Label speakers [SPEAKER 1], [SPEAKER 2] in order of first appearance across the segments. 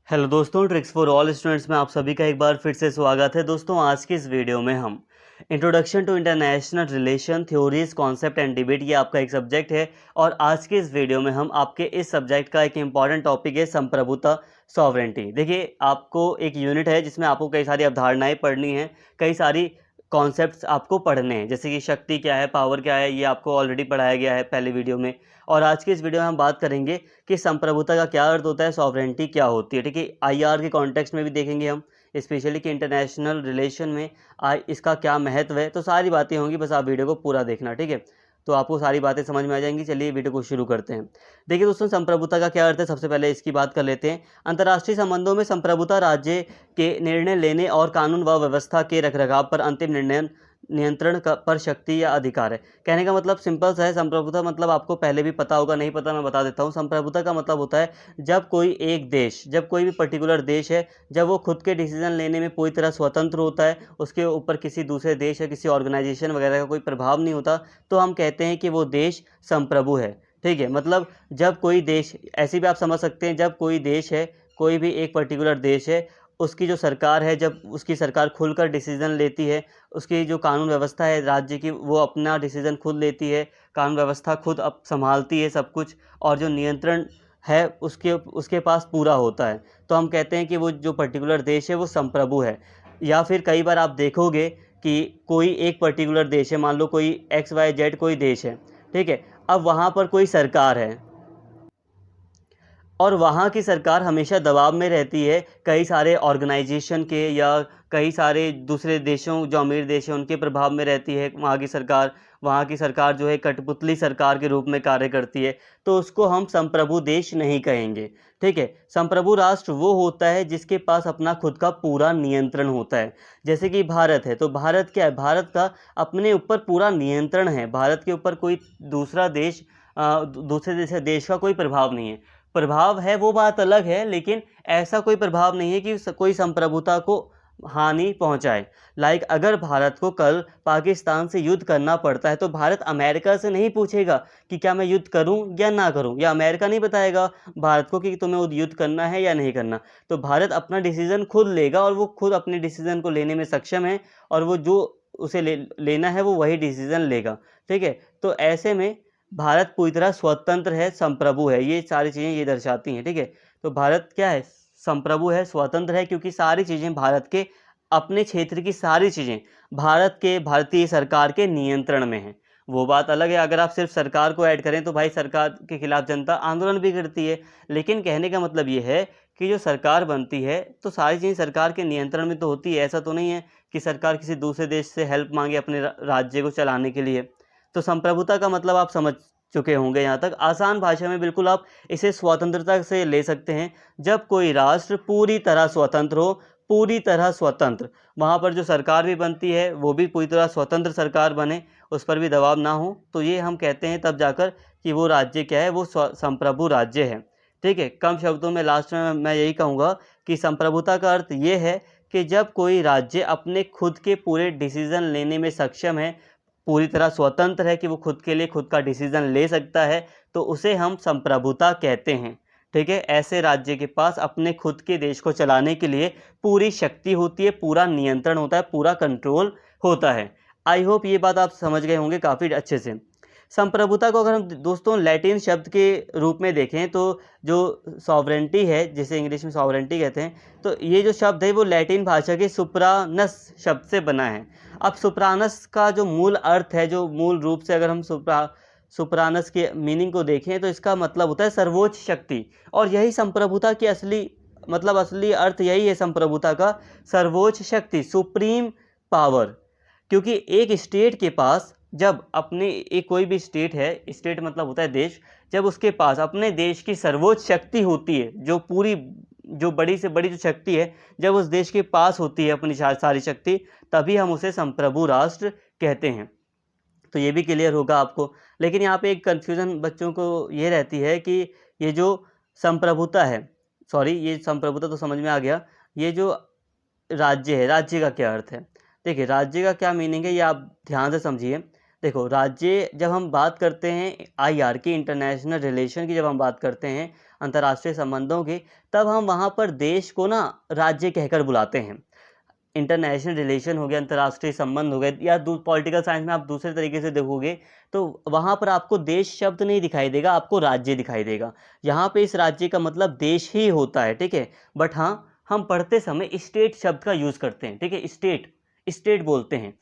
[SPEAKER 1] Hello दोस्तों, tricks for all students में आप सभी का एक बार फिर से स्वागत है। दोस्तों, आज की इस वीडियो में हम introduction to international relation theories concept and debate, ये आपका एक सब्जेक्ट है। और आज के इस वीडियो में हम आपके इस सब्जेक्ट का एक इंपॉर्टेंट टॉपिक है संप्रभुता, सॉवरेंटी। देखिए, आपको एक यूनिट है जिसमें आपको कई सारी अवधारणाएं पढ़नी हैं, कई सारी कॉन्सेप्ट्स आपको पढ़ने हैं, जैसे कि शक्ति क्या है, पावर क्या है, ये आपको ऑलरेडी पढ़ाया गया है पहले वीडियो में। और आज की इस वीडियो में हम बात करेंगे कि संप्रभुता का क्या अर्थ होता है, सॉवरेंटी क्या होती है। ठीक है, आईआर के कॉन्टेक्स्ट में भी देखेंगे हम, स्पेशली कि इंटरनेशनल रिलेशन में इसका क्या महत्व है। तो सारी बातें होंगी, बस आप वीडियो को पूरा देखना। ठीक है, तो आपको सारी बातें समझ में आ जाएंगी। चलिए वीडियो को शुरू करते हैं। देखिए दोस्तों, संप्रभुता का क्या अर्थ है, सबसे पहले इसकी बात कर लेते हैं। अंतर्राष्ट्रीय संबंधों में संप्रभुता राज्य के निर्णय लेने और कानून व व्यवस्था के रखरखाव पर अंतिम निर्णय नियंत्रण पर शक्ति या अधिकार है। कहने का मतलब सिंपल सा है। संप्रभुता मतलब आपको पहले भी पता होगा, नहीं पता मैं बता देता हूँ। संप्रभुता का मतलब होता है जब कोई एक देश, जब कोई भी पर्टिकुलर देश है, जब वो खुद के डिसीजन लेने में पूरी तरह स्वतंत्र होता है, उसके ऊपर किसी दूसरे देश या किसी ऑर्गेनाइजेशन वगैरह का कोई प्रभाव नहीं होता, तो हम कहते हैं कि वो देश संप्रभु है। ठीक है, मतलब जब कोई देश, ऐसे भी आप समझ सकते हैं, जब कोई देश है, कोई भी एक पर्टिकुलर देश है, उसकी जो सरकार है, जब उसकी सरकार खुलकर डिसीजन लेती है, उसकी जो कानून व्यवस्था है राज्य की, वो अपना डिसीजन खुद लेती है, कानून व्यवस्था खुद अब संभालती है सब कुछ, और जो नियंत्रण है उसके उसके पास पूरा होता है, तो हम कहते हैं कि वो जो पर्टिकुलर देश है वो संप्रभु है। या फिर कई बार आप देखोगे कि कोई एक पर्टिकुलर देश है, मान लो कोई XYZ कोई देश है, ठीक है, अब वहाँ पर कोई सरकार है और वहाँ की सरकार हमेशा दबाव में रहती है कई सारे ऑर्गेनाइजेशन के, या कई सारे दूसरे देशों, जो अमीर देश हैं उनके प्रभाव में रहती है वहाँ की सरकार। वहाँ की सरकार जो है कठपुतली सरकार के रूप में कार्य करती है, तो उसको हम संप्रभु देश नहीं कहेंगे। ठीक है, संप्रभु राष्ट्र वो होता है जिसके पास अपना खुद का पूरा नियंत्रण होता है। जैसे कि भारत है, तो भारत क्या है, भारत का अपने ऊपर पूरा नियंत्रण है। भारत के ऊपर कोई दूसरा देश, दूसरे देश का कोई प्रभाव नहीं है। प्रभाव है वो बात अलग है, लेकिन ऐसा कोई प्रभाव नहीं है कि कोई संप्रभुता को हानि पहुंचाए। लाइक अगर भारत को कल पाकिस्तान से युद्ध करना पड़ता है, तो भारत अमेरिका से नहीं पूछेगा कि क्या मैं युद्ध करूं या ना करूं, या अमेरिका नहीं बताएगा भारत को कि तुम्हें युद्ध करना है या नहीं करना। तो भारत अपना डिसीजन खुद लेगा, और वो खुद अपने डिसीजन को लेने में सक्षम है, और वो जो उसे लेना है वो वही डिसीजन लेगा। ठीक है, तो ऐसे में भारत पूरी तरह स्वतंत्र है, संप्रभु है, ये सारी चीज़ें ये दर्शाती हैं। ठीक है, तो भारत क्या है, संप्रभु है, स्वतंत्र है, क्योंकि सारी चीज़ें भारत के अपने क्षेत्र की सारी चीज़ें भारत के, भारतीय सरकार के नियंत्रण में हैं। वो बात अलग है, अगर आप सिर्फ सरकार को ऐड करें तो भाई सरकार के खिलाफ जनता आंदोलन भी करती है। लेकिन कहने का मतलब ये है कि जो सरकार बनती है तो सारी चीज़ें सरकार के नियंत्रण में तो होती है। ऐसा तो नहीं है कि सरकार किसी दूसरे देश से हेल्प मांगे अपने राज्य को चलाने के लिए। तो संप्रभुता का मतलब आप समझ चुके होंगे यहाँ तक। आसान भाषा में बिल्कुल आप इसे स्वतंत्रता से ले सकते हैं। जब कोई राष्ट्र पूरी तरह स्वतंत्र हो, पूरी तरह स्वतंत्र, वहाँ पर जो सरकार भी बनती है वो भी पूरी तरह स्वतंत्र सरकार बने, उस पर भी दबाव ना हो, तो ये हम कहते हैं तब जाकर कि वो राज्य क्या है, वो संप्रभु राज्य है। ठीक है, कम शब्दों में लास्ट में मैं यही कहूँगा कि संप्रभुता का अर्थ ये है कि जब कोई राज्य अपने खुद के पूरे डिसीजन लेने में सक्षम है, पूरी तरह स्वतंत्र है कि वो खुद के लिए खुद का डिसीजन ले सकता है, तो उसे हम संप्रभुता कहते हैं। ठीक है, ऐसे राज्य के पास अपने खुद के देश को चलाने के लिए पूरी शक्ति होती है, पूरा नियंत्रण होता है, पूरा कंट्रोल होता है। आई होप ये बात आप समझ गए होंगे काफ़ी अच्छे से। संप्रभुता को अगर हम दोस्तों लैटिन शब्द के रूप में देखें, तो जो सॉवरेंटी है, जिसे इंग्लिश में सॉवरेंटी कहते हैं, तो ये जो शब्द है वो लैटिन भाषा के सुप्रानस शब्द से बना है। अब सुप्रानस का जो मूल अर्थ है, जो मूल रूप से अगर हम सुप्रानस के मीनिंग को देखें, तो इसका मतलब होता है सर्वोच्च शक्ति। और यही संप्रभुता की असली अर्थ यही है संप्रभुता का, सर्वोच्च शक्ति, सुप्रीम पावर। क्योंकि एक स्टेट के पास, जब अपने एक कोई भी स्टेट है, स्टेट मतलब होता है देश, जब उसके पास अपने देश की सर्वोच्च शक्ति होती है, जो बड़ी से बड़ी जो शक्ति है, जब उस देश के पास होती है अपनी सारी शक्ति, तभी हम उसे संप्रभु राष्ट्र कहते हैं। तो ये भी क्लियर होगा आपको। लेकिन यहाँ पे एक कन्फ्यूज़न बच्चों को ये रहती है कि ये जो संप्रभुता है, सॉरी, ये संप्रभुता तो समझ में आ गया, ये जो राज्य है, राज्य का क्या अर्थ है। देखिए, राज्य का क्या मीनिंग है ये आप ध्यान से समझिए। देखो, राज्य जब हम बात करते हैं आईआर की, इंटरनेशनल रिलेशन की, जब हम बात करते हैं अंतर्राष्ट्रीय संबंधों की, तब हम वहाँ पर देश को ना राज्य कहकर बुलाते हैं। इंटरनेशनल रिलेशन हो गया, अंतर्राष्ट्रीय संबंध हो गए, या पॉलिटिकल साइंस में आप दूसरे तरीके से देखोगे तो वहाँ पर आपको देश शब्द नहीं दिखाई देगा, आपको राज्य दिखाई देगा। यहाँ पे इस राज्य का मतलब देश ही होता है, ठीक है। बट हाँ, हम पढ़ते समय स्टेट शब्द का यूज़ करते हैं, ठीक है। स्टेट, स्टेट बोलते हैं।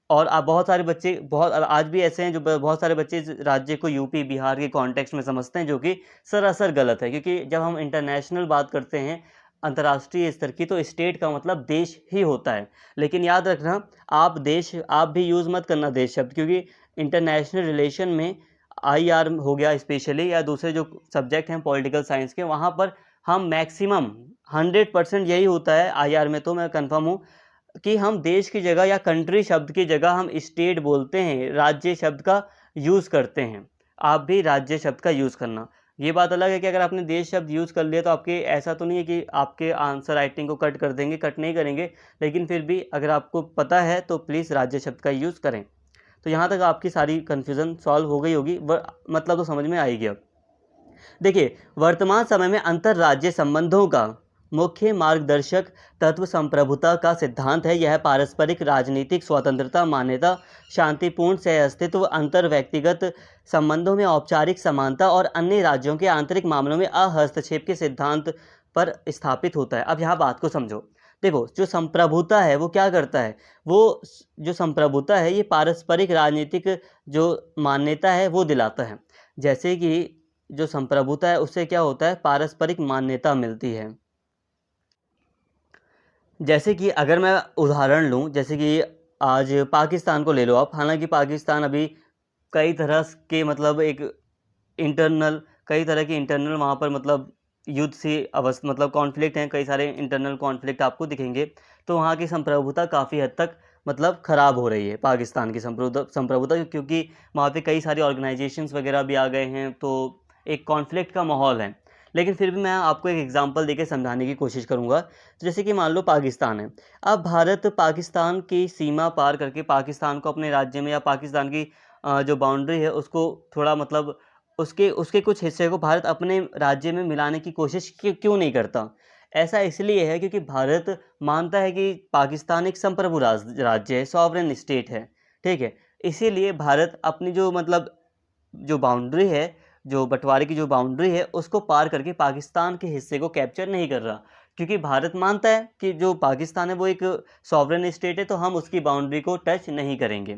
[SPEAKER 1] और आप बहुत सारे बच्चे, बहुत आज भी ऐसे हैं जो बहुत सारे बच्चे इस राज्य को यूपी बिहार के कॉन्टेक्स्ट में समझते हैं, जो कि सरासर गलत है। क्योंकि जब हम इंटरनेशनल बात करते हैं, अंतर्राष्ट्रीय स्तर की, तो स्टेट का मतलब देश ही होता है। लेकिन याद रखना, आप भी यूज़ मत करना देश शब्द, क्योंकि इंटरनेशनल रिलेशन में आईआर हो गया स्पेशली, या दूसरे जो सब्जेक्ट हैं पॉलिटिकल साइंस के, वहाँ पर हम मैक्सिमम 100% यही होता है आईआर में, तो मैं कंफर्म हूँ कि हम देश की जगह या कंट्री शब्द की जगह हम स्टेट बोलते हैं, राज्य शब्द का यूज़ करते हैं। आप भी राज्य शब्द का यूज़ करना। ये बात अलग है कि अगर आपने देश शब्द यूज़ कर लिया तो आपके, ऐसा तो नहीं है कि आपके आंसर राइटिंग को कट कर देंगे, कट नहीं करेंगे, लेकिन फिर भी अगर आपको पता है तो प्लीज़ राज्य शब्द का यूज़ करें। तो यहाँ तक आपकी सारी कन्फ्यूज़न सॉल्व हो गई होगी, मतलब तो समझ में आएगी अब। देखिए, वर्तमान समय में अंतर्राज्यीय संबंधों का मुख्य मार्गदर्शक तत्व संप्रभुता का सिद्धांत है। यह पारस्परिक राजनीतिक स्वतंत्रता, मान्यता, शांतिपूर्ण सहअस्तित्व, अंतर व्यक्तिगत संबंधों में औपचारिक समानता और अन्य राज्यों के आंतरिक मामलों में अहस्तक्षेप के सिद्धांत पर स्थापित होता है। अब यहाँ बात को समझो। देखो, जो संप्रभुता है वो क्या करता है, जो संप्रभुता है ये पारस्परिक राजनीतिक जो मान्यता है वो दिलाता है। जैसे कि जो संप्रभुता है उससे क्या होता है, पारस्परिक मान्यता मिलती है। जैसे कि अगर मैं उदाहरण लूँ, जैसे कि आज पाकिस्तान को ले लो आप। हालांकि पाकिस्तान अभी कई तरह के, मतलब एक इंटरनल, कई तरह के इंटरनल वहाँ पर मतलब युद्ध से अवस्था, मतलब कॉन्फ्लिक्ट हैं, कई सारे इंटरनल कॉन्फ्लिक्ट आपको दिखेंगे। तो वहाँ की संप्रभुता काफ़ी हद तक मतलब ख़राब हो रही है, पाकिस्तान की संप्रभुता, क्योंकि वहाँ पे कई सारी ऑर्गेनाइजेशंस वगैरह भी आ गए हैं, तो एक कॉन्फ्लिक्ट का माहौल है। लेकिन फिर भी मैं आपको एक एग्जांपल देके समझाने की कोशिश करूँगा। तो जैसे कि मान लो पाकिस्तान है। अब भारत पाकिस्तान की सीमा पार करके पाकिस्तान को अपने राज्य में, या पाकिस्तान की जो बाउंड्री है उसको थोड़ा मतलब उसके उसके कुछ हिस्से को भारत अपने राज्य में मिलाने की कोशिश क्यों नहीं करता? ऐसा इसलिए है क्योंकि भारत मानता है कि पाकिस्तान एक संप्रभु राज्य है, सॉवरेन स्टेट है, ठीक है? इसीलिए भारत अपनी जो मतलब जो बाउंड्री है, जो बंटवारे की जो बाउंड्री है, उसको पार करके पाकिस्तान के हिस्से को कैप्चर नहीं कर रहा। क्योंकि भारत मानता है कि जो पाकिस्तान है वो एक सॉवरेन स्टेट है, तो हम उसकी बाउंड्री को टच नहीं करेंगे।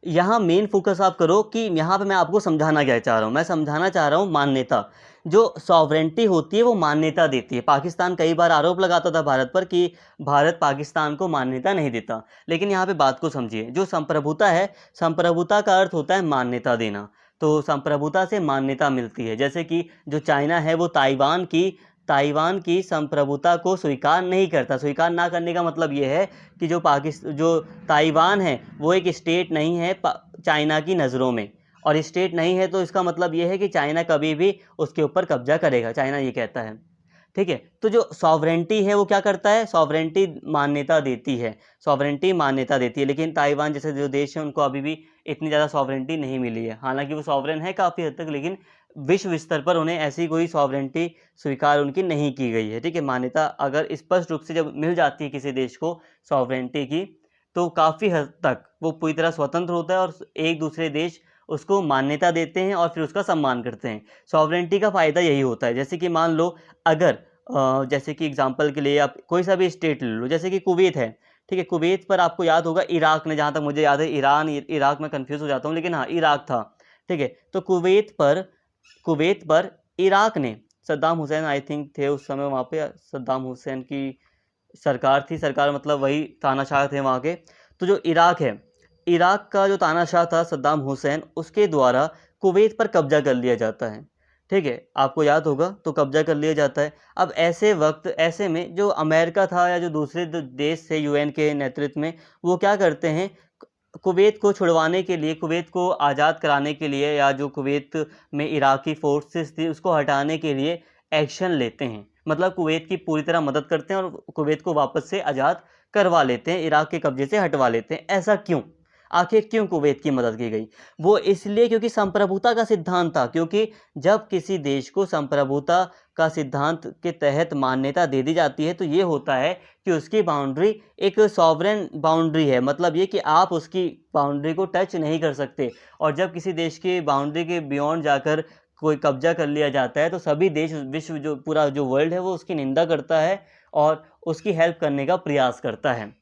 [SPEAKER 1] यहाँ मेन फोकस आप करो कि यहाँ पे मैं आपको समझाना क्या चाह रहा हूँ। मैं समझाना चाह रहा हूँ मान्यता। जो सॉवरेंटी होती है वो मान्यता देती है। पाकिस्तान कई बार आरोप लगाता था भारत पर कि भारत पाकिस्तान को मान्यता नहीं देता। लेकिन यहाँ पे बात को समझिए, जो संप्रभुता है, संप्रभुता का अर्थ होता है मान्यता देना। तो संप्रभुता से मान्यता मिलती है। जैसे कि जो चाइना है वो ताइवान की संप्रभुता को स्वीकार नहीं करता। स्वीकार ना करने का मतलब ये है कि जो ताइवान है वो एक स्टेट नहीं है चाइना की नज़रों में। और स्टेट नहीं है तो इसका मतलब ये है कि चाइना कभी भी उसके ऊपर कब्जा करेगा, चाइना ये कहता है, ठीक है। तो जो सॉवरेंटी है वो क्या करता है, सॉवरेंटी मान्यता देती है, सॉवरेंटी मान्यता देती है। लेकिन ताइवान जैसे जो देश है उनको अभी भी इतनी ज़्यादा सॉवरेंटी नहीं मिली है। हालांकि वो सॉवरेन है काफ़ी हद तक, लेकिन विश्व स्तर पर उन्हें ऐसी कोई सॉवरेंटी स्वीकार उनकी नहीं की गई है, ठीक है। मान्यता अगर स्पष्ट रूप से जब मिल जाती है किसी देश को सॉवरेंटी की, तो काफ़ी हद तक वो पूरी तरह स्वतंत्र होता है और एक दूसरे देश उसको मान्यता देते हैं और फिर उसका सम्मान करते हैं। सॉवरेंटी का फ़ायदा यही होता है। जैसे कि मान लो, अगर जैसे कि एग्जांपल के लिए आप कोई सा भी स्टेट ले लो, जैसे कि कुवैत है, ठीक है। कुवैत पर आपको याद होगा इराक ने, जहाँ तक मुझे याद है, इराक में कंफ्यूज हो जाता हूँ, लेकिन हाँ इराक था, ठीक है। तो कुवैत पर इराक ने, सद्दाम हुसैन आई थिंक थे उस समय वहाँ पे, सद्दाम हुसैन की सरकार थी, सरकार मतलब वही तानाशाह थे वहाँ के। तो जो इराक है, इराक का जो तानाशाह था सद्दाम हुसैन, उसके द्वारा कुवैत पर कब्जा कर लिया जाता है, ठीक है। आपको याद होगा, तो कब्जा कर लिया जाता है। अब ऐसे में जो अमेरिका था या जो दूसरे देश थे यूएन के नेतृत्व में, वो क्या करते हैं, कुवैत को छुड़वाने के लिए, कुवैत को आज़ाद कराने के लिए, या जो कुवैत में इराकी फोर्सेस थी उसको हटाने के लिए एक्शन लेते हैं। मतलब कुवैत की पूरी तरह मदद करते हैं और कुवैत को वापस से आज़ाद करवा लेते हैं, इराक के कब्जे से हटवा लेते हैं। ऐसा क्यों? आखिर क्यों कुवैत की मदद की गई? वो इसलिए क्योंकि संप्रभुता का सिद्धांत था, क्योंकि जब किसी देश को संप्रभुता का सिद्धांत के तहत मान्यता दे दी जाती है तो ये होता है कि उसकी बाउंड्री एक सॉवरेन बाउंड्री है, मतलब ये कि आप उसकी बाउंड्री को टच नहीं कर सकते। और जब किसी देश की बाउंड्री के बियॉन्ड जाकर कोई कब्जा कर लिया जाता है तो सभी देश, विश्व जो पूरा जो वर्ल्ड है वो उसकी निंदा करता है और उसकी हेल्प करने का प्रयास करता है।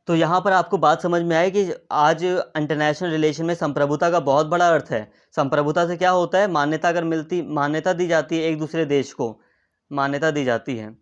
[SPEAKER 1] तो यहाँ पर आपको बात समझ में आए कि आज इंटरनेशनल रिलेशन में संप्रभुता का बहुत बड़ा अर्थ है। संप्रभुता से क्या होता है, मान्यता अगर मान्यता दी जाती है, एक दूसरे देश को मान्यता दी जाती है,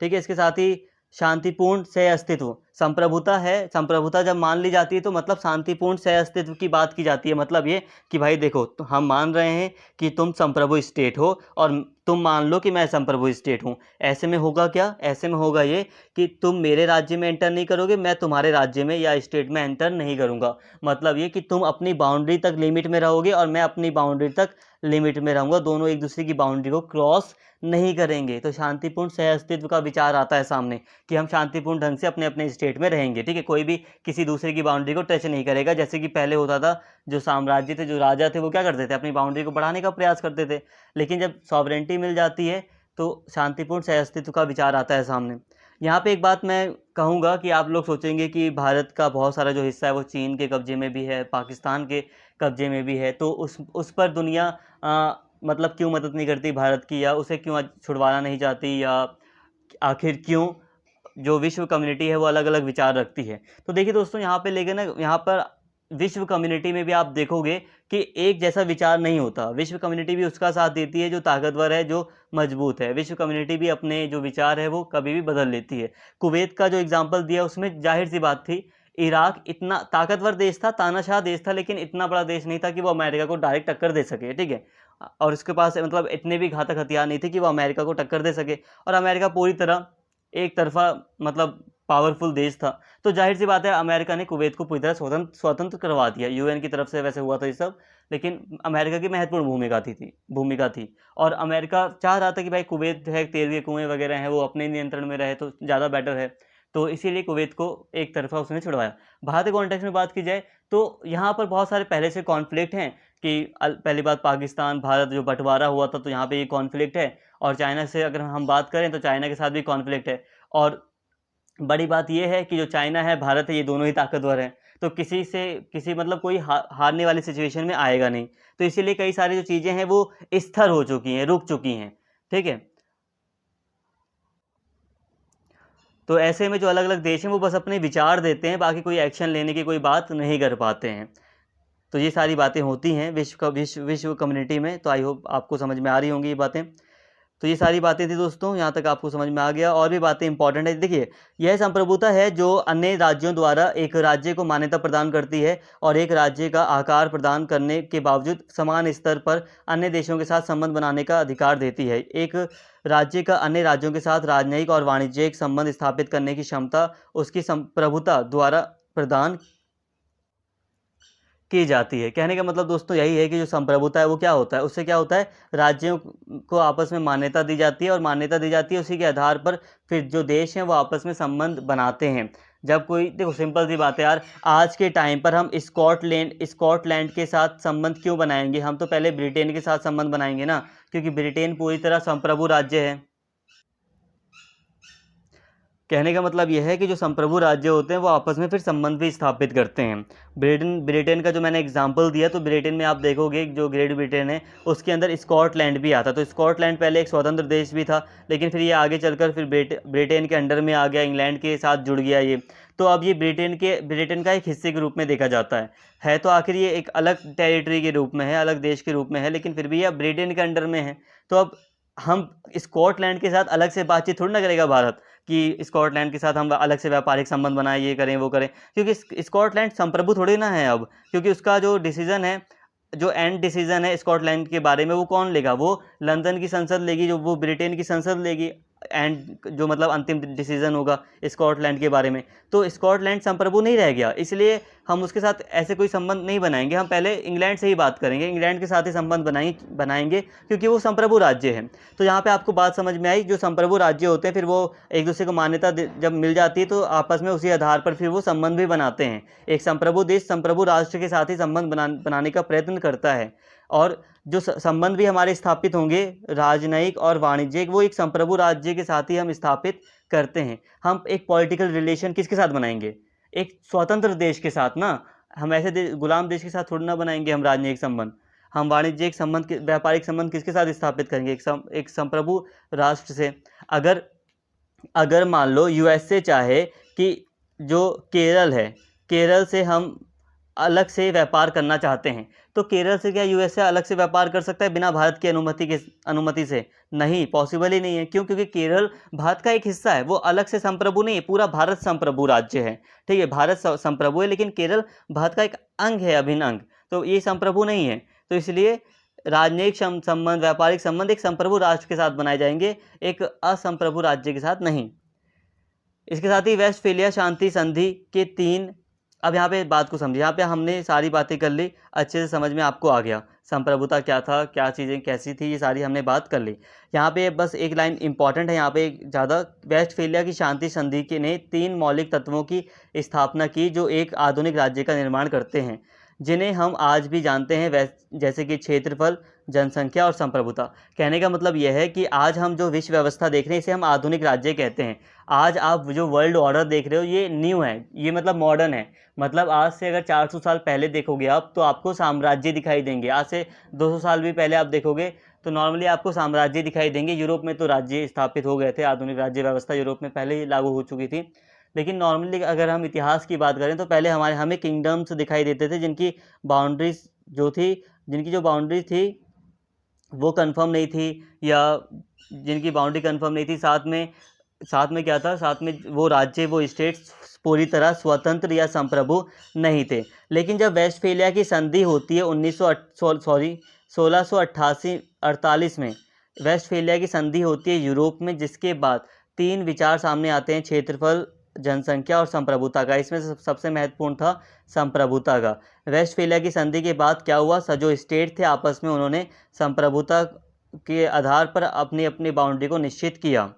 [SPEAKER 1] ठीक है। इसके साथ ही शांतिपूर्ण सह अस्तित्व, संप्रभुता है, संप्रभुता जब मान ली जाती है तो मतलब शांतिपूर्ण सह अस्तित्व की बात की जाती है। मतलब ये कि भाई देखो, तो हम मान रहे हैं कि तुम संप्रभु स्टेट हो और तुम मान लो कि मैं संप्रभु स्टेट हूँ। ऐसे में होगा क्या, ऐसे में होगा ये कि तुम मेरे राज्य में एंटर नहीं करोगे, मैं तुम्हारे राज्य में या स्टेट में एंटर नहीं करूँगा। मतलब ये कि तुम अपनी बाउंड्री तक लिमिट में रहोगे और मैं अपनी बाउंड्री तक लिमिट में रहूँगा, दोनों एक दूसरे की बाउंड्री को क्रॉस नहीं करेंगे। तो शांतिपूर्ण सह अस्तित्व का विचार आता है सामने कि हम शांतिपूर्ण ढंग से अपने अपने स्टेट में रहेंगे, ठीक है। कोई भी किसी दूसरे की बाउंड्री को टच नहीं करेगा, जैसे कि पहले होता था। जो साम्राज्य थे, जो राजा थे, वो क्या करते थे, अपनी बाउंड्री को बढ़ाने का प्रयास करते थे। लेकिन जब सॉवरेंटी मिल जाती है तो शांतिपूर्ण सह अस्तित्व का विचार आता है सामने। यहाँ पे एक बात मैं कहूँगा कि आप लोग सोचेंगे कि भारत का बहुत सारा जो हिस्सा है वो चीन के कब्जे में भी है, पाकिस्तान के कब्जे में भी है, तो उस पर दुनिया मतलब क्यों मदद नहीं करती भारत की, या उसे क्यों छुड़वाना नहीं चाहती, या आखिर क्यों जो विश्व कम्युनिटी है वो अलग अलग विचार रखती है। तो देखिए दोस्तों, यहाँ पे लेकिन ना, यहाँ पर विश्व कम्युनिटी में भी आप देखोगे कि एक जैसा विचार नहीं होता। विश्व कम्युनिटी भी उसका साथ देती है जो ताकतवर है, जो मजबूत है। विश्व कम्युनिटी भी अपने जो विचार है वो कभी भी बदल लेती है। कुवैत का जो एग्जाम्पल दिया उसमें जाहिर सी बात थी, इराक इतना ताकतवर देश था, तानाशाह देश था, लेकिन इतना बड़ा देश नहीं था कि वो अमेरिका को डायरेक्ट टक्कर दे सके, ठीक है। और उसके पास मतलब इतने भी घातक हथियार नहीं थे कि वो अमेरिका को टक्कर दे सके। और अमेरिका पूरी तरह एक तरफा मतलब पावरफुल देश था। तो जाहिर सी बात है, अमेरिका ने कुवैत को पूरी तरह स्वतंत्र करवा दिया। यूएन की तरफ से वैसे हुआ था ये सब, लेकिन अमेरिका की महत्वपूर्ण भूमिका थी। और अमेरिका चाह रहा था कि भाई कुवैत है, तेल के कुएँ वगैरह हैं, वो अपने नियंत्रण में रहे तो ज़्यादा बेटर है। तो इसीलिए कुवैत को एक तरफा उसने छुड़वाया। भारत के कॉन्टेक्स्ट में बात की जाए तो यहाँ पर बहुत सारे पहले से कॉन्फ्लिक्ट हैं कि पहली बात, पाकिस्तान भारत जो बंटवारा हुआ था तो यहाँ पे ये कॉन्फ्लिक्ट है। और चाइना से अगर हम बात करें तो चाइना के साथ भी कॉन्फ्लिक्ट है। और बड़ी बात यह है कि जो चाइना है, भारत है, ये दोनों ही ताकतवर हैं। तो किसी से किसी मतलब कोई हारने वाली सिचुएशन में आएगा नहीं। तो इसीलिए कई सारी जो चीज़ें हैं वो स्थिर हो चुकी हैं, रुक चुकी हैं, ठीक है। तो ऐसे में जो अलग अलग देश हैं वो बस अपने विचार देते हैं, बाकी कोई एक्शन लेने की कोई बात नहीं कर पाते हैं। तो ये सारी बातें होती हैं विश्व कम्युनिटी में। तो आई होप आपको समझ में आ रही होंगी ये बातें। तो ये सारी बातें थी दोस्तों, यहाँ तक आपको समझ में आ गया। और भी बातें इंपॉर्टेंट है। देखिए, यह संप्रभुता है जो अन्य राज्यों द्वारा एक राज्य को मान्यता प्रदान करती है और एक राज्य का आकार प्रदान करने के बावजूद समान स्तर पर अन्य देशों के साथ संबंध बनाने का अधिकार देती है। एक राज्य का अन्य राज्यों के साथ राजनयिक और वाणिज्यिक संबंध स्थापित करने की क्षमता उसकी संप्रभुता द्वारा प्रदान की जाती है। कहने का मतलब दोस्तों यही है कि जो संप्रभुता है वो क्या होता है, उससे क्या होता है, राज्यों को आपस में मान्यता दी जाती है और मान्यता दी जाती है उसी के आधार पर फिर जो देश हैं वो आपस में संबंध बनाते हैं। जब कोई, देखो सिंपल सी बात है यार, आज के टाइम पर हम स्कॉटलैंड के साथ संबंध क्यों बनाएंगे, हम तो पहले ब्रिटेन के साथ संबंध बनाएंगे ना, क्योंकि ब्रिटेन पूरी तरह संप्रभु राज्य है। कहने का मतलब यह है कि जो संप्रभु राज्य होते हैं वो आपस में फिर संबंध भी स्थापित करते हैं। ब्रिटेन का जो मैंने एग्जांपल दिया, तो ब्रिटेन में आप देखोगे जो ग्रेट ब्रिटेन है उसके अंदर स्कॉटलैंड भी आता। तो स्कॉटलैंड पहले एक स्वतंत्र देश भी था, लेकिन फिर ये आगे चलकर फिर ब्रिटेन के अंडर में आ गया, इंग्लैंड के साथ जुड़ गया ये। तो अब ये ब्रिटेन का एक हिस्से के रूप में देखा जाता है। तो आखिर ये एक अलग टेरिटरी के रूप में है, अलग देश के रूप में है, लेकिन फिर भी ये अब ब्रिटेन के अंडर में है। तो अब हम स्कॉटलैंड के साथ अलग से बातचीत थोड़ी ना करेगा भारत कि स्कॉटलैंड के साथ हम अलग से व्यापारिक संबंध बनाएं, ये करें वो करें, क्योंकि स्कॉटलैंड संप्रभु थोड़ी ना है अब। क्योंकि उसका जो डिसीजन है, जो एंड डिसीजन है स्कॉटलैंड के बारे में, वो कौन लेगा, वो लंदन की संसद लेगी, जो वो ब्रिटेन की संसद लेगी। एंड जो मतलब अंतिम डिसीजन होगा स्कॉटलैंड के बारे में, तो स्कॉटलैंड संप्रभु नहीं रह गया, इसलिए हम उसके साथ ऐसे कोई संबंध नहीं बनाएंगे। हम पहले इंग्लैंड से ही बात करेंगे, इंग्लैंड के साथ ही संबंध बनाएंगे क्योंकि वो संप्रभु राज्य है। तो यहाँ पे आपको बात समझ में आई, जो संप्रभु राज्य होते हैं फिर वो एक दूसरे को मान्यता जब मिल जाती है तो आपस में उसी आधार पर फिर वो संबंध भी बनाते हैं। एक संप्रभु देश संप्रभु राष्ट्र के साथ ही संबंध बनाने का प्रयत्न करता है, और जो संबंध भी हमारे स्थापित होंगे राजनयिक और वाणिज्यिक, वो एक संप्रभु राज्य के साथ ही हम स्थापित करते हैं। हम एक पॉलिटिकल रिलेशन किसके साथ बनाएंगे? एक स्वतंत्र देश के साथ ना, हम ऐसे गुलाम देश के साथ थोड़ी ना बनाएंगे हम राजनयिक संबंध। हम वाणिज्यिक संबंध, व्यापारिक संबंध किसके साथ स्थापित करेंगे? एक संप्रभु राष्ट्र से। अगर मान लो यूएसए चाहे कि जो केरल है, केरल से हम अलग से व्यापार करना चाहते हैं, तो केरल से क्या यूएसए अलग से व्यापार कर सकता है बिना भारत की अनुमति से? नहीं, पॉसिबल ही नहीं है। क्यों? क्योंकि केरल भारत का एक हिस्सा है, वो अलग से संप्रभु नहीं है, पूरा भारत संप्रभु राज्य है। ठीक है, भारत संप्रभु है लेकिन केरल भारत का एक अंग है, अभिन्न अंग, तो ये संप्रभु नहीं है। तो इसलिए राजनयिक संबंध, व्यापारिक संबंध एक संप्रभु राष्ट्र के साथ बनाए जाएंगे, एक असंप्रभु राज्य के साथ नहीं। इसके साथ ही वेस्टफेलिया शांति संधि के 3, अब यहाँ पे बात को समझिए, यहाँ पे हमने सारी बातें कर ली, अच्छे से समझ में आपको आ गया संप्रभुता क्या था, क्या चीज़ें कैसी थी, ये सारी हमने बात कर ली। यहाँ पे बस एक लाइन इंपॉर्टेंट है, यहाँ पे ज़्यादा, वेस्टफेलिया की शांति संधि के ने 3 मौलिक तत्वों की स्थापना की जो एक आधुनिक राज्य का निर्माण करते हैं, जिन्हें हम आज भी जानते हैं, जैसे कि क्षेत्रफल, जनसंख्या और संप्रभुता। कहने का मतलब यह है कि आज हम जो विश्व व्यवस्था देख रहे हैं इसे हम आधुनिक राज्य कहते हैं। आज आप जो वर्ल्ड ऑर्डर देख रहे हो ये न्यू है, ये मतलब मॉडर्न है। मतलब आज से अगर 400 साल पहले देखोगे आप तो आपको साम्राज्य दिखाई देंगे, आज से 200 साल भी पहले आप देखोगे तो नॉर्मली आपको साम्राज्य दिखाई देंगे। यूरोप में तो राज्य स्थापित हो गए थे, आधुनिक राज्य व्यवस्था यूरोप में पहले ही लागू हो चुकी थी। लेकिन नॉर्मली अगर हम इतिहास की बात करें तो पहले हमें किंगडम्स दिखाई देते थे जिनकी बाउंड्रीज जो बाउंड्री थी वो कंफर्म नहीं थी, या जिनकी बाउंड्री कंफर्म नहीं थी। साथ में क्या था, साथ में वो राज्य, वो स्टेट्स पूरी तरह स्वतंत्र या संप्रभु नहीं थे। लेकिन जब वेस्टफेलिया की संधि होती है 1648 में वेस्टफेलिया की संधि होती है यूरोप में, जिसके बाद 3 विचार सामने आते हैं, क्षेत्रफल, जनसंख्या और संप्रभुता का। इसमें सबसे महत्वपूर्ण था संप्रभुता का। वेस्टफेलिया की संधि के बाद क्या हुआ, जो स्टेट थे आपस में उन्होंने संप्रभुता के आधार पर अपनी अपनी बाउंड्री को निश्चित किया।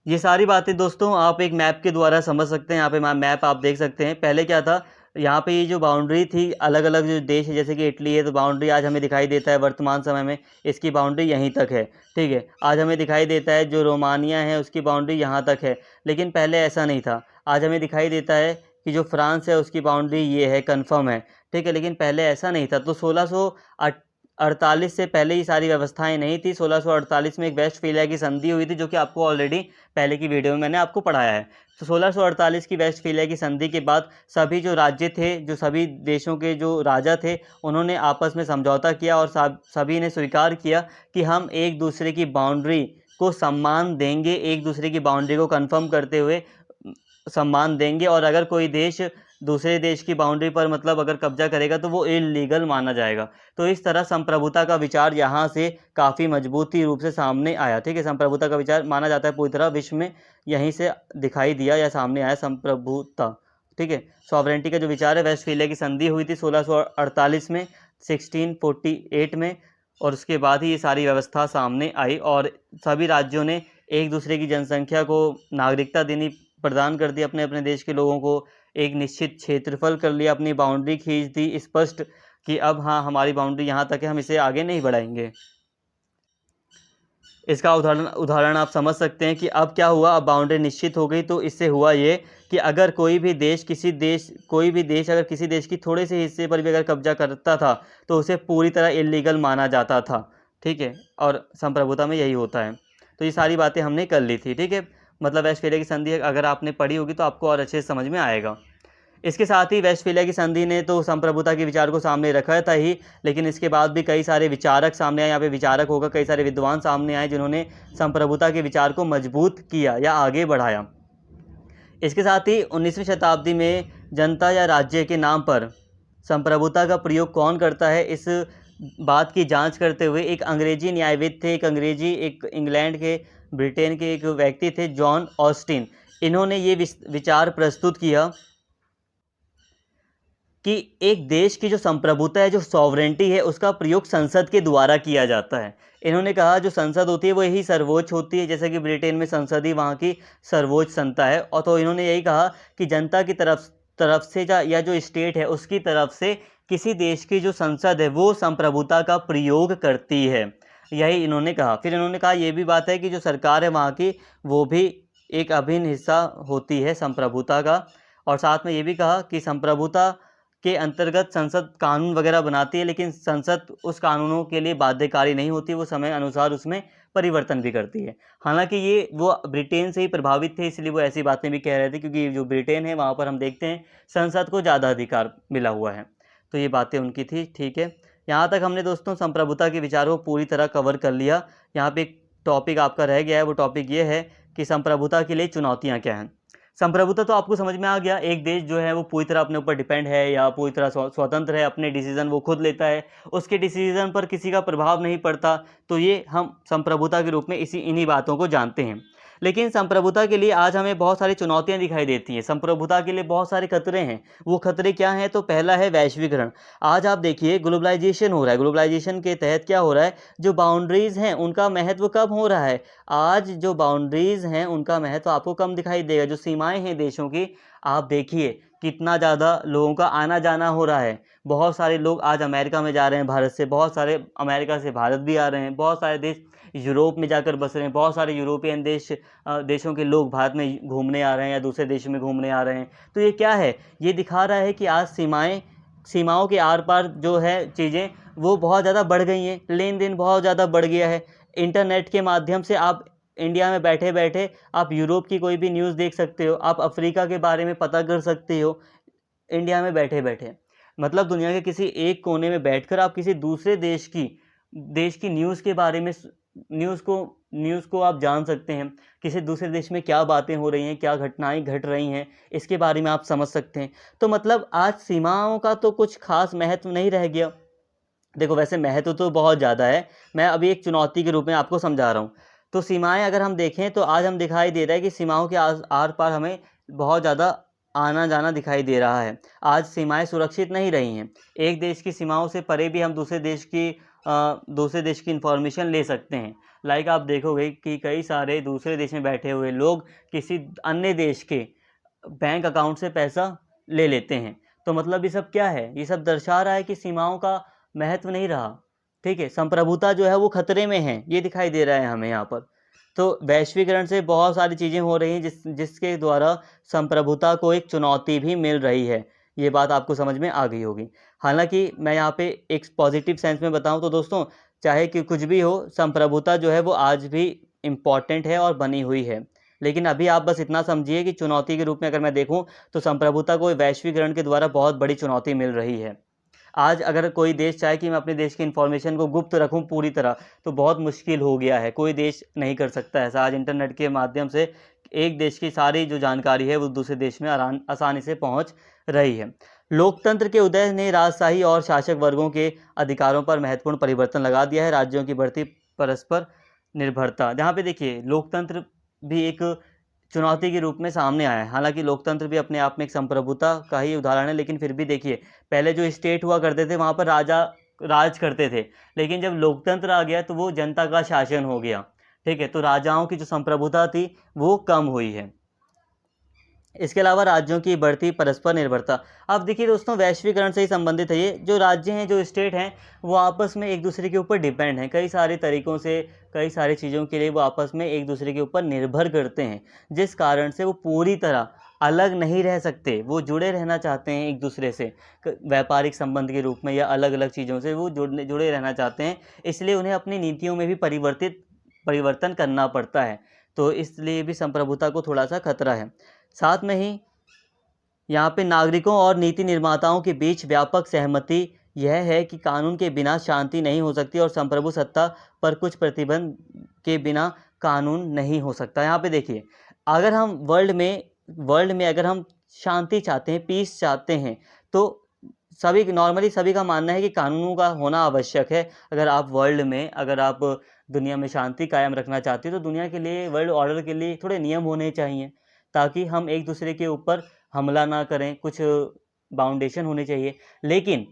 [SPEAKER 1] ये सारी बातें दोस्तों आप एक मैप के द्वारा समझ सकते हैं। यहाँ पे मैप आप देख सकते हैं। पहले क्या था, यहाँ पे ये जो बाउंड्री थी, अलग अलग जो देश है जैसे कि इटली है, तो बाउंड्री आज हमें दिखाई देता है वर्तमान समय में इसकी बाउंड्री यहीं तक है। ठीक है, आज हमें दिखाई देता है जो रोमानिया है उसकी बाउंड्री यहाँ तक है, लेकिन पहले ऐसा नहीं था। आज हमें दिखाई देता है कि जो फ्रांस है उसकी बाउंड्री ये है, कन्फर्म है। ठीक है, लेकिन पहले ऐसा नहीं था। तो 1648 से पहले ये सारी व्यवस्थाएं नहीं थी। 1648 में एक वेस्टफेलिया की संधि हुई थी, जो कि आपको ऑलरेडी पहले की वीडियो में मैंने आपको पढ़ाया है। तो 1648 की वेस्टफेलिया की संधि के बाद सभी जो राज्य थे, जो सभी देशों के जो राजा थे, उन्होंने आपस में समझौता किया और सभी ने स्वीकार किया कि हम एक दूसरे की बाउंड्री को सम्मान देंगे, एक दूसरे की बाउंड्री को कन्फर्म करते हुए सम्मान देंगे, और अगर कोई देश दूसरे देश की बाउंड्री पर मतलब अगर कब्जा करेगा तो वो इलीगल माना जाएगा। तो इस तरह संप्रभुता का विचार यहाँ से काफ़ी मजबूती रूप से सामने आया। ठीक है, संप्रभुता का विचार माना जाता है पूरी तरह विश्व में यहीं से दिखाई दिया या सामने आया संप्रभुता। ठीक है, सॉवरेंटी का जो विचार है, वेस्टफेलिया की संधि हुई थी 1648 में, 1648 में, और उसके बाद ही ये सारी व्यवस्था सामने आई और सभी राज्यों ने एक दूसरे की जनसंख्या को नागरिकता देनी प्रदान कर दी, अपने अपने देश के लोगों को एक निश्चित क्षेत्रफल कर लिया, अपनी बाउंड्री खींच दी स्पष्ट कि अब हाँ हमारी बाउंड्री यहाँ तक है, हम इसे आगे नहीं बढ़ाएंगे। इसका उदाहरण आप समझ सकते हैं कि अब क्या हुआ, अब बाउंड्री निश्चित हो गई। तो इससे हुआ ये कि अगर कोई भी देश अगर किसी देश की थोड़े से हिस्से पर भी अगर कब्जा करता था तो उसे पूरी तरह इलीगल माना जाता था। ठीक है, और संप्रभुता में यही होता है। तो ये सारी बातें हमने कर ली थी। ठीक है, मतलब वेस्टफेलिया की संधि अगर आपने पढ़ी होगी तो आपको और अच्छे से समझ में आएगा। इसके साथ ही वेस्टफेलिया की संधि ने तो संप्रभुता के विचार को सामने रखा था ही, लेकिन इसके बाद भी कई सारे विचारक सामने आए। यहाँ पे विचारक होगा, कई सारे विद्वान सामने आए जिन्होंने संप्रभुता के विचार को मजबूत किया या आगे बढ़ाया। इसके साथ ही 19वीं शताब्दी में जनता या राज्य के नाम पर संप्रभुता का प्रयोग कौन करता है, इस बात की जांच करते हुए एक अंग्रेजी न्यायविद थे, एक इंग्लैंड के, ब्रिटेन के एक व्यक्ति थे, जॉन ऑस्टिन। इन्होंने ये विचार प्रस्तुत किया कि एक देश की जो संप्रभुता है, जो सॉवरेंटी है, उसका प्रयोग संसद के द्वारा किया जाता है। इन्होंने कहा जो संसद होती है वो यही सर्वोच्च होती है, जैसे कि ब्रिटेन में संसद ही वहाँ की सर्वोच्च संस्था है। और तो इन्होंने यही कहा कि जनता की तरफ तरफ से या जो स्टेट है उसकी तरफ से किसी देश की जो संसद है वो संप्रभुता का प्रयोग करती है, यही इन्होंने कहा। फिर इन्होंने कहा ये भी बात है कि जो सरकार है वहाँ की, वो भी एक अभिन्न हिस्सा होती है संप्रभुता का। और साथ में ये भी कहा कि संप्रभुता के अंतर्गत संसद कानून वगैरह बनाती है, लेकिन संसद उस कानूनों के लिए बाध्यकारी नहीं होती, वो समय अनुसार उसमें परिवर्तन भी करती है। हालांकि ये वो ब्रिटेन से ही प्रभावित थे, इसलिए वो ऐसी बातें भी कह रहे थे, क्योंकि जो ब्रिटेन है वहाँ पर हम देखते हैं संसद को ज़्यादा अधिकार मिला हुआ है। तो ये बातें उनकी थी, ठीक है। यहाँ तक हमने दोस्तों संप्रभुता के विचारों को पूरी तरह कवर कर लिया। यहाँ पे एक टॉपिक आपका रह गया है, वो टॉपिक ये है कि संप्रभुता के लिए चुनौतियाँ क्या हैं। संप्रभुता तो आपको समझ में आ गया, एक देश जो है वो पूरी तरह अपने ऊपर डिपेंड है या पूरी तरह स्वतंत्र है, अपने डिसीजन वो खुद लेता है, उसके डिसीजन पर किसी का प्रभाव नहीं पड़ता। तो ये हम संप्रभुता के रूप में इन्हीं बातों को जानते हैं। लेकिन संप्रभुता के लिए आज हमें बहुत सारी चुनौतियां दिखाई देती हैं। संप्रभुता के लिए बहुत सारे खतरे हैं। वो खतरे क्या हैं? तो पहला है वैश्वीकरण। आज आप देखिए ग्लोबलाइजेशन हो रहा है। ग्लोबलाइजेशन के तहत क्या हो रहा है? जो बाउंड्रीज़ हैं उनका महत्व कम हो रहा है। आज जो बाउंड्रीज़ हैं उनका महत्व आपको कम दिखाई देगा। जो सीमाएं हैं देशों की, आप देखिए कितना ज़्यादा लोगों का आना जाना हो रहा है। बहुत सारे लोग आज अमेरिका में जा रहे हैं भारत से, बहुत सारे अमेरिका से भारत भी आ रहे हैं, बहुत सारे देश यूरोप में जाकर बस रहे हैं, बहुत सारे यूरोपियन देशों के लोग भारत में घूमने आ रहे हैं या दूसरे देशों में घूमने आ रहे हैं। तो ये क्या है? ये दिखा रहा है कि आज सीमाओं के आर पार जो है चीज़ें वो बहुत ज़्यादा बढ़ गई हैं, लेन देन बहुत ज़्यादा बढ़ गया है। इंटरनेट के माध्यम से आप इंडिया में बैठे बैठे आप यूरोप की कोई भी न्यूज़ देख सकते हो, आप अफ्रीका के बारे में पता कर सकते हो इंडिया में बैठे बैठे। मतलब दुनिया के किसी एक कोने में बैठकर आप किसी दूसरे देश की न्यूज़ के बारे में न्यूज़ को आप जान सकते हैं। किसी दूसरे देश में क्या बातें हो रही हैं, क्या घटनाएं घट रही हैं, इसके बारे में आप समझ सकते हैं। तो मतलब आज सीमाओं का तो कुछ खास महत्व नहीं रह गया। देखो वैसे महत्व तो बहुत ज़्यादा है, मैं अभी एक चुनौती के रूप में आपको समझा रहा हूँ। तो सीमाएं अगर हम देखें तो आज हम दिखाई दे रहा है कि सीमाओं के आर पार हमें बहुत ज़्यादा आना जाना दिखाई दे रहा है। आज सीमाएं सुरक्षित नहीं रही हैं। एक देश की सीमाओं से परे भी हम दूसरे देश की इंफॉर्मेशन ले सकते हैं। लाइक आप देखोगे कि कई सारे दूसरे देश में बैठे हुए लोग किसी अन्य देश के बैंक अकाउंट से पैसा ले लेते हैं। तो मतलब ये सब क्या है? ये सब दर्शा रहा है कि सीमाओं का महत्व नहीं रहा। ठीक है, संप्रभुता जो है वो खतरे में है, ये दिखाई दे रहा है हमें यहाँ पर। तो वैश्वीकरण से बहुत सारी चीज़ें हो रही हैं जिसके द्वारा संप्रभुता को एक चुनौती भी मिल रही है। ये बात आपको समझ में आ गई होगी। हालांकि मैं यहाँ पे एक पॉजिटिव सेंस में बताऊँ तो दोस्तों, चाहे कि कुछ भी हो, संप्रभुता जो है वो आज भी इम्पॉर्टेंट है और बनी हुई है। लेकिन अभी आप बस इतना समझिए कि चुनौती के रूप में अगर मैं देखूं तो संप्रभुता को वैश्वीकरण के द्वारा बहुत बड़ी चुनौती मिल रही है। आज अगर कोई देश चाहे कि मैं अपने देश की इन्फॉर्मेशन को गुप्त रखूं पूरी तरह, तो बहुत मुश्किल हो गया है। कोई देश नहीं कर सकता ऐसा। आज इंटरनेट के माध्यम से एक देश की सारी जो जानकारी है वो दूसरे देश में आसानी से पहुंच रही है। लोकतंत्र के उदय ने राजशाही और शासक वर्गों के अधिकारों पर महत्वपूर्ण परिवर्तन लगा दिया है। राज्यों की बढ़ती परस्पर निर्भरता, जहाँ पे देखिए लोकतंत्र भी एक चुनौती के रूप में सामने आया है। हालांकि लोकतंत्र भी अपने आप में एक संप्रभुता का ही उदाहरण है, लेकिन फिर भी देखिए पहले जो स्टेट हुआ करते थे वहाँ पर राजा राज करते थे, लेकिन जब लोकतंत्र आ गया तो वो जनता का शासन हो गया। ठीक है, तो राजाओं की जो संप्रभुता थी वो कम हुई है। इसके अलावा राज्यों की बढ़ती परस्पर निर्भरता। अब देखिए दोस्तों, वैश्वीकरण से ही संबंधित है ये। जो राज्य हैं, जो स्टेट हैं, वो आपस में एक दूसरे के ऊपर डिपेंड हैं। कई सारे तरीक़ों से, कई सारी चीज़ों के लिए वो आपस में एक दूसरे के ऊपर निर्भर करते हैं, जिस कारण से वो पूरी तरह अलग नहीं रह सकते। वो जुड़े रहना चाहते हैं एक दूसरे से, व्यापारिक संबंध के रूप में या अलग अलग चीज़ों से वो जुड़े रहना चाहते हैं। इसलिए उन्हें अपनी नीतियों में भी परिवर्तन करना पड़ता है। तो इसलिए भी संप्रभुता को थोड़ा सा खतरा है। साथ में ही यहाँ पे नागरिकों और नीति निर्माताओं के बीच व्यापक सहमति यह है कि कानून के बिना शांति नहीं हो सकती और संप्रभु सत्ता पर कुछ प्रतिबंध के बिना कानून नहीं हो सकता। यहाँ पे देखिए, अगर हम वर्ल्ड में अगर हम शांति चाहते हैं, पीस चाहते हैं, तो सभी नॉर्मली सभी का मानना है कि कानूनों का होना आवश्यक है। अगर आप वर्ल्ड में, अगर आप दुनिया में शांति कायम रखना चाहते हो तो दुनिया के लिए, वर्ल्ड ऑर्डर के लिए थोड़े नियम होने चाहिए, ताकि हम एक दूसरे के ऊपर हमला ना करें, कुछ बाउंडेशन होने चाहिए। लेकिन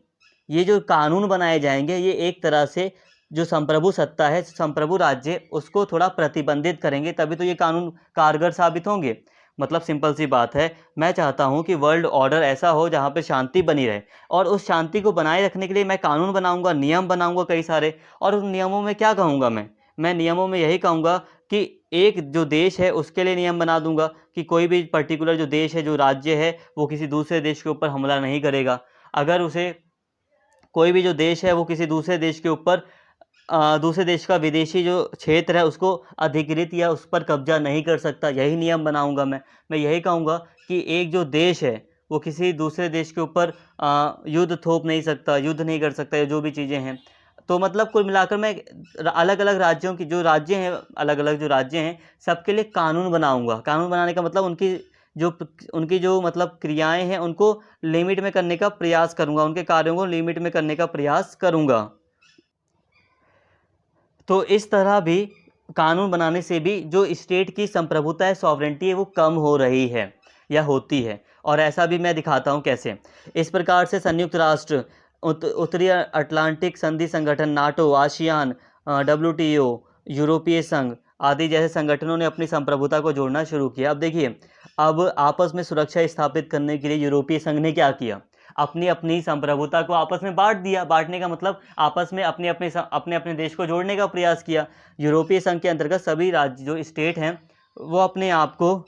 [SPEAKER 1] ये जो कानून बनाए जाएंगे, ये एक तरह से जो संप्रभु सत्ता है, संप्रभु राज्य, उसको थोड़ा प्रतिबंधित करेंगे, तभी तो ये कानून कारगर साबित होंगे। मतलब सिंपल सी बात है, मैं चाहता हूँ कि वर्ल्ड ऑर्डर ऐसा हो जहाँ पे शांति बनी रहे, और उस शांति को बनाए रखने के लिए मैं कानून बनाऊंगा, नियम बनाऊंगा कई सारे। और उन नियमों में क्या कहूँगा मैं नियमों में यही कहूँगा कि एक जो देश है उसके लिए नियम बना दूंगा कि कोई भी पर्टिकुलर जो देश है, जो राज्य है, वो किसी दूसरे देश के ऊपर हमला नहीं करेगा। अगर उसे कोई भी जो देश है वो किसी दूसरे देश के ऊपर दूसरे देश का विदेशी जो क्षेत्र है उसको अधिकृत या उस पर कब्जा नहीं कर सकता, यही नियम बनाऊंगा मैं यही कहूँगा कि एक जो देश है वो किसी दूसरे देश के ऊपर युद्ध थोप नहीं सकता, युद्ध नहीं कर सकता, या जो भी चीज़ें हैं। तो मतलब कुल मिलाकर मैं अलग अलग राज्यों की जो राज्य हैं, अलग अलग जो राज्य हैं, सबके लिए कानून बनाऊंगा। कानून बनाने का मतलब उनकी जो मतलब क्रियाएं हैं उनको लिमिट में करने का प्रयास करूंगा, उनके कार्यों को लिमिट में करने का प्रयास करूंगा। तो इस तरह भी कानून बनाने से भी जो स्टेट की संप्रभुता है, सॉवरेंटी है, वो कम हो रही है या होती है। और ऐसा भी मैं दिखाता हूँ कैसे। इस प्रकार से संयुक्त राष्ट्र, उत्तरी अटलांटिक संधि संगठन, नाटो, आसियान, WTO, यूरोपीय संघ आदि जैसे संगठनों ने अपनी संप्रभुता को जोड़ना शुरू किया। अब देखिए, अब आपस में सुरक्षा स्थापित करने के लिए यूरोपीय संघ ने क्या किया, अपनी अपनी संप्रभुता को आपस में बांट दिया। बांटने का मतलब आपस में अपने अपने देश को जोड़ने का प्रयास किया। यूरोपीय संघ के अंतर्गत सभी राज्य जो स्टेट हैं वो अपने आप को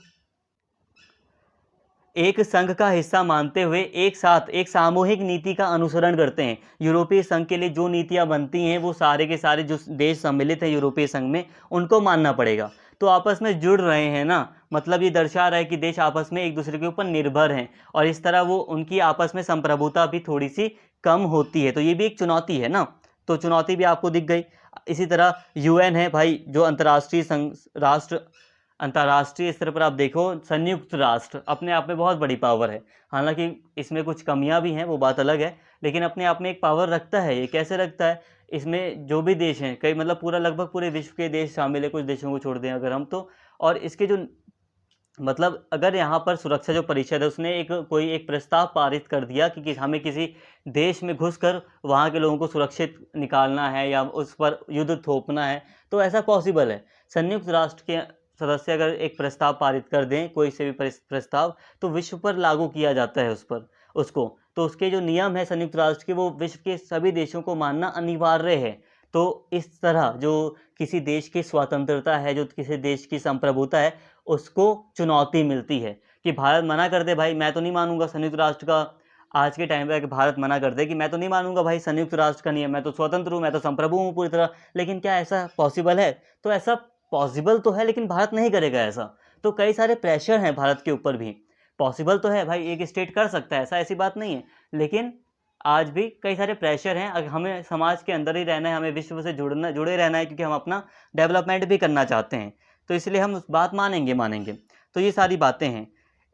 [SPEAKER 1] एक संघ का हिस्सा मानते हुए एक साथ एक सामूहिक नीति का अनुसरण करते हैं। यूरोपीय संघ के लिए जो नीतियां बनती हैं वो सारे के सारे जो देश सम्मिलित हैं यूरोपीय संघ में, उनको मानना पड़ेगा। तो आपस में जुड़ रहे हैं ना, मतलब ये दर्शा रहा है कि देश आपस में एक दूसरे के ऊपर निर्भर हैं, और इस तरह वो उनकी आपस में संप्रभुता भी थोड़ी सी कम होती है। तो ये भी एक चुनौती है ना, तो चुनौती भी आपको दिख गई। इसी तरह UN है भाई, जो अंतर्राष्ट्रीय स्तर पर आप देखो, संयुक्त राष्ट्र अपने आप में बहुत बड़ी पावर है। हालांकि इसमें कुछ कमियां भी हैं, वो बात अलग है, लेकिन अपने आप में एक पावर रखता है। ये कैसे रखता है, इसमें जो भी देश हैं, कई मतलब पूरा लगभग पूरे विश्व के देश शामिल है, कुछ देशों को छोड़ दें अगर हम तो। और इसके जो मतलब अगर यहाँ पर सुरक्षा जो परिषद है उसने कोई एक प्रस्ताव पारित कर दिया कि हमें किसी देश में घुसकर वहाँ के लोगों को सुरक्षित निकालना है या उस पर युद्ध थोपना है, तो ऐसा पॉसिबल है। संयुक्त राष्ट्र के सदस्य अगर एक प्रस्ताव पारित कर दें, कोई से भी प्रस्ताव, तो विश्व पर लागू किया जाता है उसको। तो उसके जो नियम है संयुक्त राष्ट्र के, वो विश्व के सभी देशों को मानना अनिवार्य है। तो इस तरह जो किसी देश की स्वतंत्रता है, जो किसी देश की संप्रभुता है, उसको चुनौती मिलती है कि भारत मना कर दे, भाई मैं तो नहीं मानूंगा संयुक्त राष्ट्र का। आज के टाइम पे भारत मना कर दे कि मैं तो नहीं मानूंगा भाई संयुक्त राष्ट्र का नियम, मैं तो स्वतंत्र हूँ, मैं तो संप्रभु हूँ पूरी तरह। लेकिन क्या ऐसा पॉसिबल है? तो ऐसा पॉसिबल तो है, लेकिन भारत नहीं करेगा ऐसा। तो कई सारे प्रेशर हैं भारत के ऊपर भी। पॉसिबल तो है भाई, एक स्टेट कर सकता है ऐसा, ऐसी बात नहीं है, लेकिन आज भी कई सारे प्रेशर हैं। अगर हमें समाज के अंदर ही रहना है, हमें विश्व से जुड़े रहना है, क्योंकि हम अपना डेवलपमेंट भी करना चाहते हैं, तो इसलिए हम उस बात मानेंगे। तो ये सारी बातें हैं।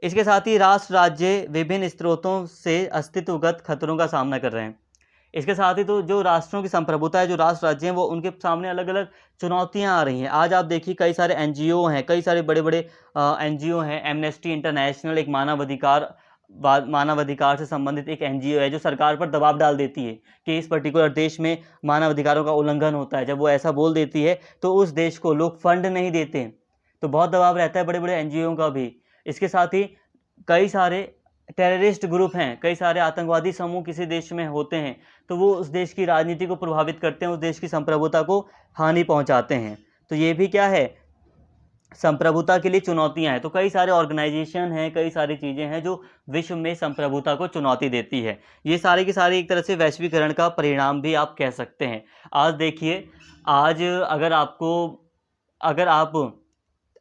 [SPEAKER 1] इसके साथ ही राष्ट्र राज्य विभिन्न स्रोतों से अस्तित्वगत खतरों का सामना कर रहे हैं। इसके साथ ही तो जो राष्ट्रों की संप्रभुता है, जो राष्ट्र राज्य हैं, वो उनके सामने अलग अलग चुनौतियां आ रही हैं। आज आप देखिए कई सारे NGO हैं, कई सारे बड़े बड़े NGO हैं। एमनेस्टी इंटरनेशनल एक मानवाधिकार से संबंधित एक NGO है, जो सरकार पर दबाव डाल देती है कि इस पर्टिकुलर देश में मानवाधिकारों का उल्लंघन होता है। जब वो ऐसा बोल देती है तो उस देश को लोग फंड नहीं देते। तो बहुत दबाव रहता है बड़े बड़े NGO का भी। इसके साथ ही कई सारे टेररिस्ट ग्रुप हैं, कई सारे आतंकवादी समूह किसी देश में होते हैं, तो वो उस देश की राजनीति को प्रभावित करते हैं, उस देश की संप्रभुता को हानि पहुंचाते हैं। तो ये भी क्या है, संप्रभुता के लिए चुनौतियां हैं। तो कई सारे ऑर्गेनाइजेशन हैं, कई सारी चीज़ें हैं जो विश्व में संप्रभुता को चुनौती देती है। ये सारे की सारी एक तरह से वैश्वीकरण का परिणाम भी आप कह सकते हैं। आज देखिए, आज अगर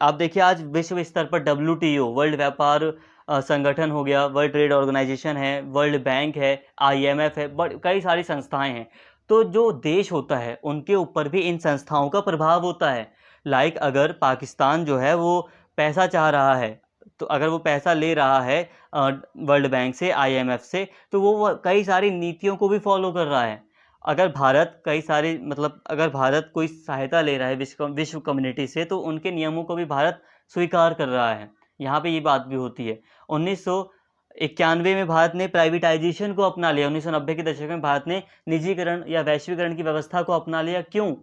[SPEAKER 1] आप देखिए, आज विश्व स्तर पर WTO, वर्ल्ड व्यापार संगठन हो गया, वर्ल्ड ट्रेड ऑर्गेनाइजेशन है, वर्ल्ड बैंक है, IMF है, कई सारी संस्थाएं हैं। तो जो देश होता है उनके ऊपर भी इन संस्थाओं का प्रभाव होता है। लाइक अगर पाकिस्तान जो है वो पैसा चाह रहा है, तो अगर वो पैसा ले रहा है वर्ल्ड बैंक से, IMF से, तो वो कई सारी नीतियों को भी फॉलो कर रहा है। अगर भारत कई सारी मतलब अगर भारत कोई सहायता ले रहा है विश्व कम्युनिटी से, तो उनके नियमों को भी भारत स्वीकार कर रहा है। यहाँ पे ये बात भी होती है। 1991 में भारत ने प्राइवेटाइजेशन को अपना लिया। 1990 के दशक में भारत ने निजीकरण या वैश्वीकरण की व्यवस्था को अपना लिया। क्यों?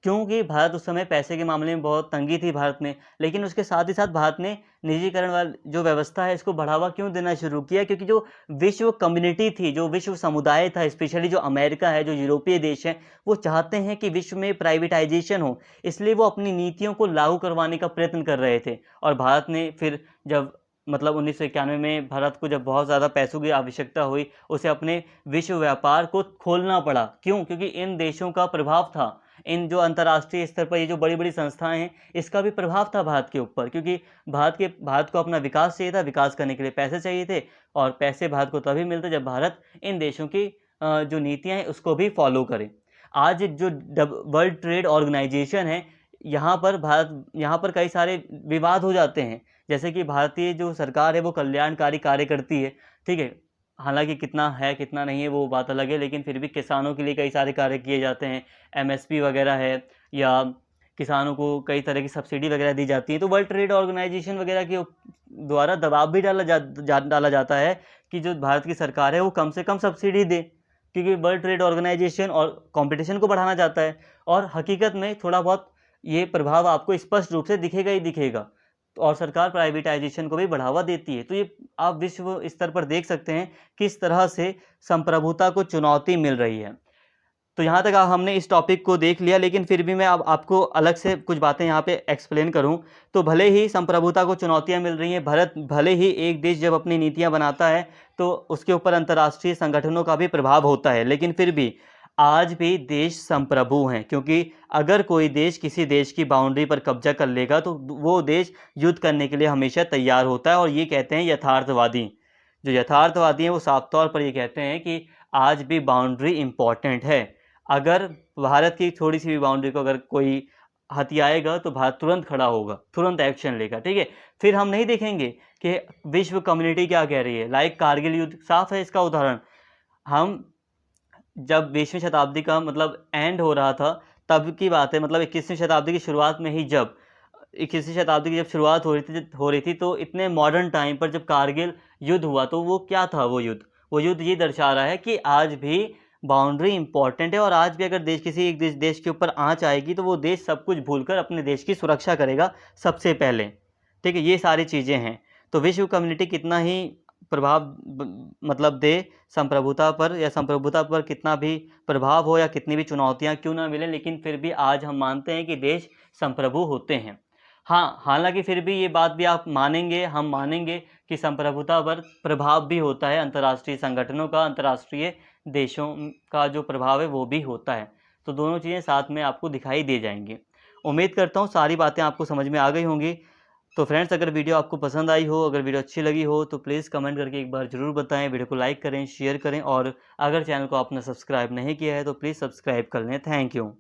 [SPEAKER 1] क्योंकि भारत उस समय पैसे के मामले में बहुत तंगी थी भारत में, लेकिन उसके साथ ही साथ भारत ने निजीकरण वाली जो व्यवस्था है इसको बढ़ावा क्यों देना शुरू किया? क्योंकि जो विश्व कम्युनिटी थी, जो विश्व समुदाय था, स्पेशली जो अमेरिका है, जो यूरोपीय देश हैं, वो चाहते हैं कि विश्व में प्राइवेटाइजेशन हो, इसलिए वो अपनी नीतियों को लागू करवाने का प्रयत्न कर रहे थे। और भारत ने फिर जब मतलब 1991 में भारत को जब बहुत ज़्यादा पैसों की आवश्यकता हुई, उसे अपने विश्व व्यापार को खोलना पड़ा। क्यों? क्योंकि इन देशों का प्रभाव था, इन जो अंतर्राष्ट्रीय स्तर पर ये जो बड़ी-बड़ी संस्थाएँ हैं, इसका भी प्रभाव था भारत के ऊपर, क्योंकि भारत को अपना विकास चाहिए था, विकास करने के लिए पैसे चाहिए थे, और पैसे भारत को तभी मिलते जब भारत इन देशों की जो नीतियाँ हैं उसको भी फॉलो करे। आज जो वर्ल्ड ट्रेड ऑर्गेनाइजेशन है, यहाँ पर कई सारे विवाद हो जाते हैं। जैसे कि भारतीय जो सरकार है वो कल्याणकारी कार्य करती है, ठीक है। हालाँकि कितना है, कितना नहीं है, वो बात अलग है, लेकिन फिर भी किसानों के लिए कई सारे कार्य किए जाते हैं। MSP वगैरह है, या किसानों को कई तरह की सब्सिडी वगैरह दी जाती है। तो वर्ल्ड ट्रेड ऑर्गेनाइजेशन वगैरह के द्वारा दबाव भी डाला जाता है कि जो भारत की सरकार है वो कम से कम सब्सिडी दे, क्योंकि वर्ल्ड ट्रेड ऑर्गेनाइजेशन और कंपटीशन को बढ़ाना चाहता है। और हकीकत में थोड़ा बहुत ये प्रभाव आपको स्पष्ट रूप से दिखेगा ही दिखेगा। और सरकार प्राइवेटाइजेशन को भी बढ़ावा देती है। तो ये आप विश्व स्तर पर देख सकते हैं किस तरह से संप्रभुता को चुनौती मिल रही है। तो यहाँ तक हमने इस टॉपिक को देख लिया, लेकिन फिर भी मैं अब आपको अलग से कुछ बातें यहाँ पे एक्सप्लेन करूँ, तो भले ही संप्रभुता को चुनौतियाँ मिल रही हैं, भारत भले ही एक देश जब अपनी नीतियाँ बनाता है तो उसके ऊपर अंतर्राष्ट्रीय संगठनों का भी प्रभाव होता है, लेकिन फिर भी आज भी देश संप्रभु हैं। क्योंकि अगर कोई देश किसी देश की बाउंड्री पर कब्जा कर लेगा तो वो देश युद्ध करने के लिए हमेशा तैयार होता है। और ये कहते हैं यथार्थवादी, जो यथार्थवादी हैं वो साफ तौर पर ये कहते हैं कि आज भी बाउंड्री इम्पॉर्टेंट है। अगर भारत की थोड़ी सी भी बाउंड्री को अगर कोई हथियाएगा तो भारत तुरंत खड़ा होगा, तुरंत एक्शन लेगा, ठीक है। फिर हम नहीं देखेंगे कि विश्व कम्युनिटी क्या कह रही है। लाइक कारगिल युद्ध साफ है इसका उदाहरण। हम जब 20वीं शताब्दी का मतलब एंड हो रहा था तब की बात है, मतलब 21वीं शताब्दी की शुरुआत में ही, जब 21वीं शताब्दी की जब शुरुआत हो रही थी तो इतने मॉडर्न टाइम पर जब कारगिल युद्ध हुआ तो वो क्या था? वो युद्ध ये दर्शा रहा है कि आज भी बाउंड्री इंपॉर्टेंट है। और आज भी अगर किसी एक देश के ऊपर आँच आएगी तो वो देश सब कुछ भूलकर अपने देश की सुरक्षा करेगा सबसे पहले, ठीक है। ये सारी चीज़ें हैं। तो विश्व कम्युनिटी कितना ही प्रभाव मतलब दे संप्रभुता पर, या संप्रभुता पर कितना भी प्रभाव हो या कितनी भी चुनौतियां क्यों ना मिलें, लेकिन फिर भी आज हम मानते हैं कि देश संप्रभु होते हैं। हाँ, हालांकि फिर भी ये बात भी आप मानेंगे, हम मानेंगे कि संप्रभुता पर प्रभाव भी होता है, अंतर्राष्ट्रीय संगठनों का, अंतर्राष्ट्रीय देशों का जो प्रभाव है वो भी होता है। तो दोनों चीज़ें साथ में आपको दिखाई दे जाएंगी। उम्मीद करता हूँ सारी बातें आपको समझ में आ गई होंगी। तो फ्रेंड्स, अगर वीडियो आपको पसंद आई हो, अगर वीडियो अच्छी लगी हो, तो प्लीज़ कमेंट करके एक बार ज़रूर बताएं। वीडियो को लाइक करें, शेयर करें, और अगर चैनल को आपने सब्सक्राइब नहीं किया है तो प्लीज़ सब्सक्राइब कर लें। Thank you.